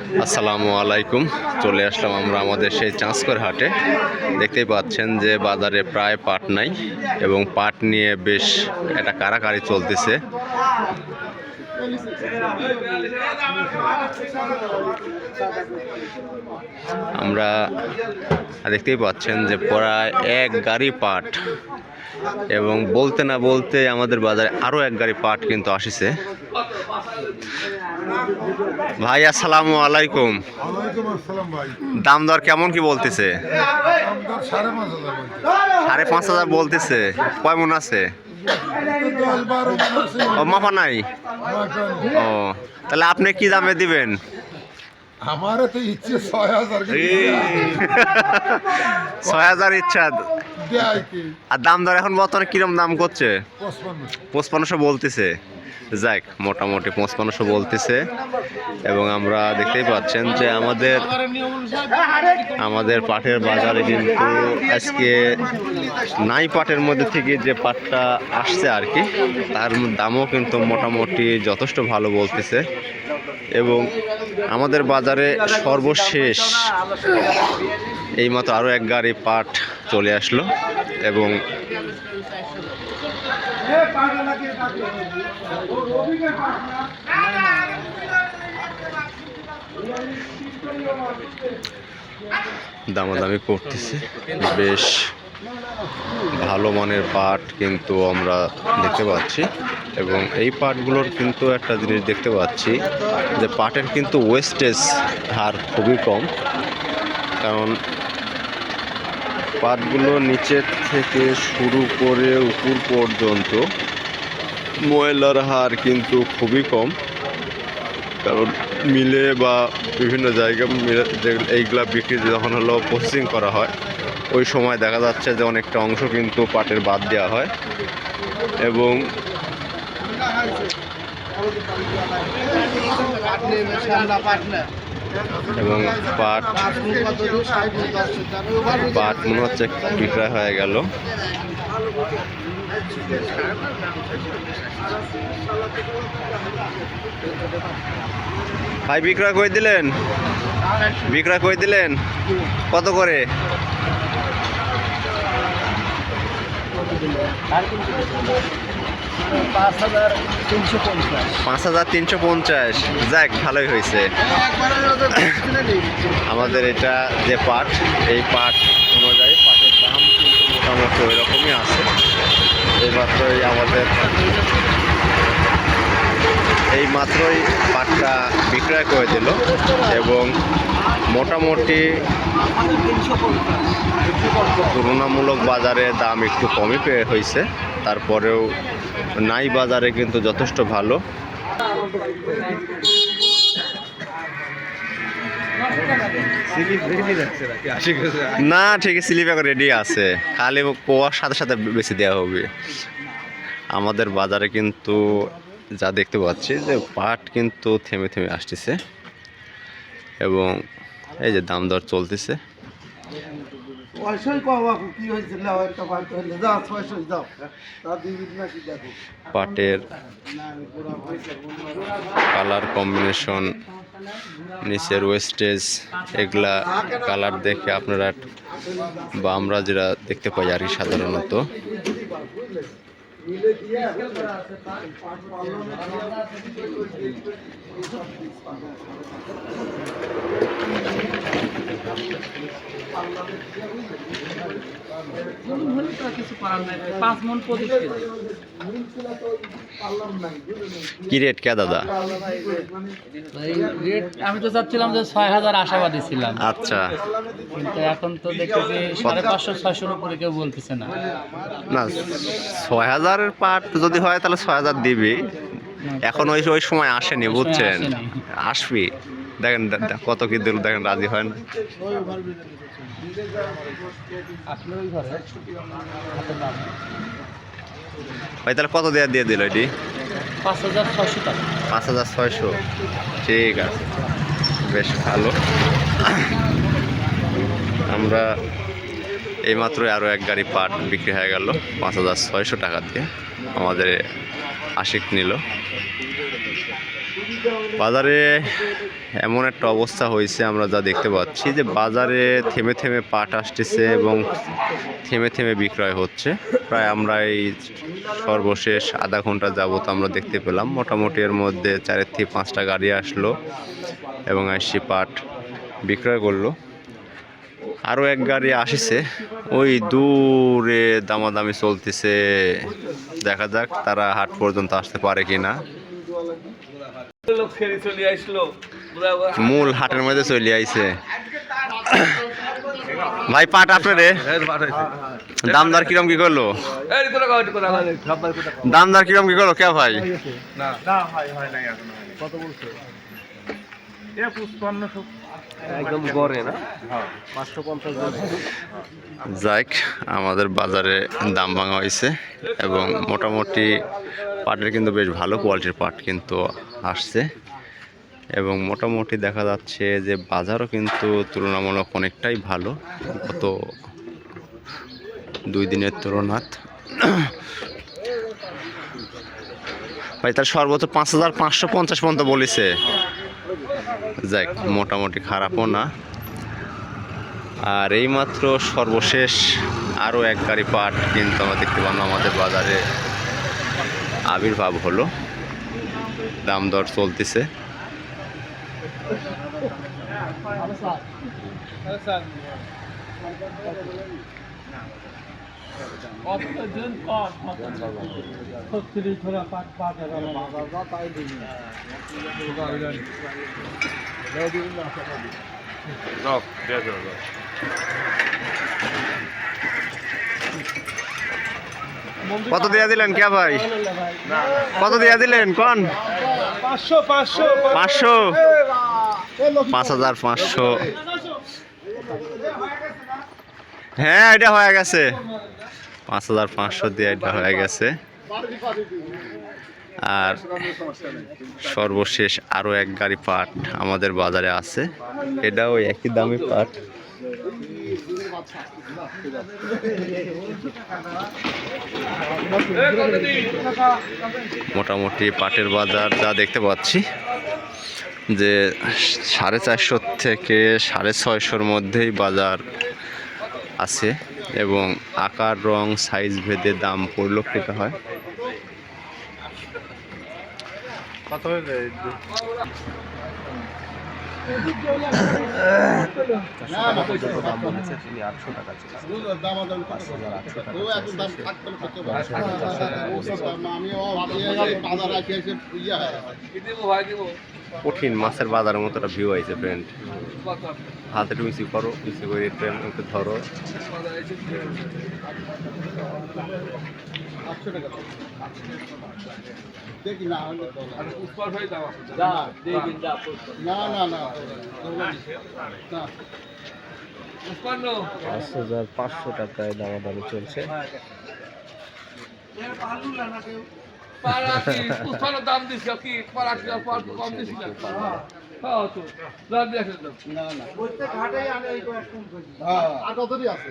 আসসালামু আলাইকুম। চলে আসলাম আমরা আমাদের সেই চাঁচকর হাটে। দেখতেই পাচ্ছেন যে বাজারে প্রায় পাট নাই এবং পাট নিয়ে বেশ একটা কারাকারি চলতেছে। আমরা দেখতেই পাচ্ছেন যে প্রায় এক গাড়ি পাট, এবং বলতে না বলতে আমাদের বাজারে আরো এক গাড়ি পাট কিন্তু আসিছে। ভাই আসসালামু আলাইকুম। দাম দর কেমন কি বলতেছে? 5,500 বলতেছে। কয় মন আছে? ও মাপা নাই। ও তাহলে আপনি কি দামে দিবেন? আমার তো ইচ্ছে 6,000। 6,000 ইচ্ছা। আর দাম দর এখন বর্তমানে কিরম দাম করছে? 5500 বলতেছে। যাক, মোটামুটি 5500 বলতেছে। এবং আমরা দেখতেই পাচ্ছেন যে আমাদের পাটের বাজারে কিন্তু আজকে নাই পাটের মধ্যে থেকে যে পাটটা আসছে আর কি, তার দামও কিন্তু মোটামুটি যথেষ্ট ভালো বলতেছে। এবং আমাদের বাজারে সর্বশেষ এইমাত্র আরও এক গাড়ি পাট চলে আসলো। এবং দামাদামি করতেছে। বেশ ভালো মানের পাট কিন্তু আমরা দেখতে পাচ্ছি। এবং এই পাটগুলোর কিন্তু একটা জিনিস দেখতে পাচ্ছি যে পাটের কিন্তু ওয়েস্টেজ হার খুবই কম, কারণ পাটগুলো নিচের থেকে শুরু করে উপর পর্যন্ত ময়লার হার কিন্তু খুবই কম। কারণ মিলে বা বিভিন্ন জায়গায় এইগুলা বিক্রি যখন হলো প্রসেসিং করা হয়, ওই সময় দেখা যাচ্ছে যে অনেকটা অংশ কিন্তু পাটের বাদ দেওয়া হয়। এবং পাট মনে হচ্ছে বিক্রয় হয়ে গেল। ভাই বিক্রয় করে দিলেন? বিক্রয় করে দিলেন কত করে? 5,350। যাক, ভালোই হয়েছে। আমাদের এটা যে পাট, এই পাট অনুযায়ী পাটের দাম কিন্তু মোটামুটি ওই রকমই আছে। এই মাত্রই পাটটা বিক্রয় করে দিল। এবং মোটামুটি তুলনামূলক বাজারে দাম একটু কমই হয়েছে, তারপরেও নাই বাজারে কিন্তু যথেষ্ট ভালো। না, ঠিক আছে, স্লিপ এখন রেডি আছে, খালি পোয়ার সাথে সাথে বেশি দেওয়া হবে। আমাদের বাজারে কিন্তু যা দেখতে পাচ্ছি যে পাট কিন্তু থেমে থেমে আসতেছে এবং এই যে দাম দর চলতেছে। পাটের কালার কম্বিনেশন, নিচের ওয়েস্টেজ, এগুলা কালার দেখে আপনারা বা আমরা যেটা দেখতে পাই আর কি সাধারণত, কি রেট কে দাদা? আমি তো চাচ্ছিলাম যে 6,000 আশাবাদী ছিলাম। আচ্ছা, কিন্তু এখন তো দেখতেছি 550-600 উপরে কেউ বলতেছে না। না, 6,000-এর পাট যদি হয় তাহলে 6,000 দিবি। এখন ওই সময় আসেনি, বুঝছেন? আসবি, দেখেন কত কি দিল, দেখেন রাজি হয় না। ভাই তাহলে কত দিয়ে দিল এটি? 5,600 টাকা। 5,600। ঠিক আছে, বেশ ভালো। আমরা এইমাত্রই আরও এক গাড়ি পাট বিক্রি হয়ে গেল 5,600 টাকা দিয়ে। আমাদের আশিক নিল। বাজারে এমন একটা অবস্থা হয়েছে, আমরা যা দেখতে পাচ্ছি যে বাজারে থেমে থেমে পাট আসতেছে এবং থেমে থেমে বিক্রয় হচ্ছে। প্রায় আমরা এই সর্বশেষ আধা ঘন্টা যাবত আমরা দেখতে পেলাম মোটামুটি এর মধ্যে 4 থেকে 5টা গাড়ি আসলো এবং এসে পাট বিক্রয় করলো। আরও এক গাড়ি আসিছে, ওই দূরে দামাদামি চলতেছে, দেখা যাক তারা হাট পর্যন্ত আসতে পারে কিনা। মূল হাটের মধ্যে চলে আইছে। ভাই পাট আপনারে দামদার কিরম কি করলো? দামদার কিরম কি করলো কে ভাই? যাক, আমাদের বাজারে দাম ভাঙা হয়েছে এবং মোটামুটি পাটের কিন্তু বেশ ভালো কোয়ালিটির পাট কিন্তু আসছে এবং মোটামুটি দেখা যাচ্ছে যে বাজারও কিন্তু তুলনামূলক অনেকটাই ভালো গত 2 দিনের তুলনাত। ভাই তার সর্বোচ্চ 5,550 পর্যন্ত বলেছে। যাক, মোটামুটি খারাপও না। আর এইমাত্র সর্বশেষ আরও এক গাড়ি পাট কিন্তু আমরা দেখতে পারলাম আমাদের বাজারে আবির্ভাব হলো, দাম দর চলতেছে। কত দিয়া দিলেন কে ভাই? কত দিয়া দিলেন কোন? 500 5,500। হ্যাঁ, এটা হয়ে গেছে 5,500 দিয়ে এটা হয়ে গেছে। আর সর্বশেষ আরও এক গাড়ি পাট আমাদের বাজারে আছে, এটাও একই দামি পাট। মোটামুটি পাটের বাজার যা দেখতে পাচ্ছি যে 450 থেকে 650-র মধ্যেই বাজার আছে এবং আকার রং সাইজ ভেদে দাম পরিলক্ষিত হয়। কত হয়েছে? দাম বলেছে তিনি 800 টাকা ছিল। কঠিন মাছের বাজারের মতো একটা ভিউ আইছে ফ্রেন্ড। হাতে একটু মিসি করো, মিসি করে ট্রেন একটু ধরো। 800 টাকা দেখি না হলে পুষ্পার ভাই দাও যা দেখি যা না না না না 5,500 টাকায় দামাদামি চলছে। পুষ্পার দাম দিছ কি কম দিছ না? হ্যাঁ তো দাম দেখেন না না ওইটা ঘাটাই আনে এই কম হ্যাঁ আর কতই আছে।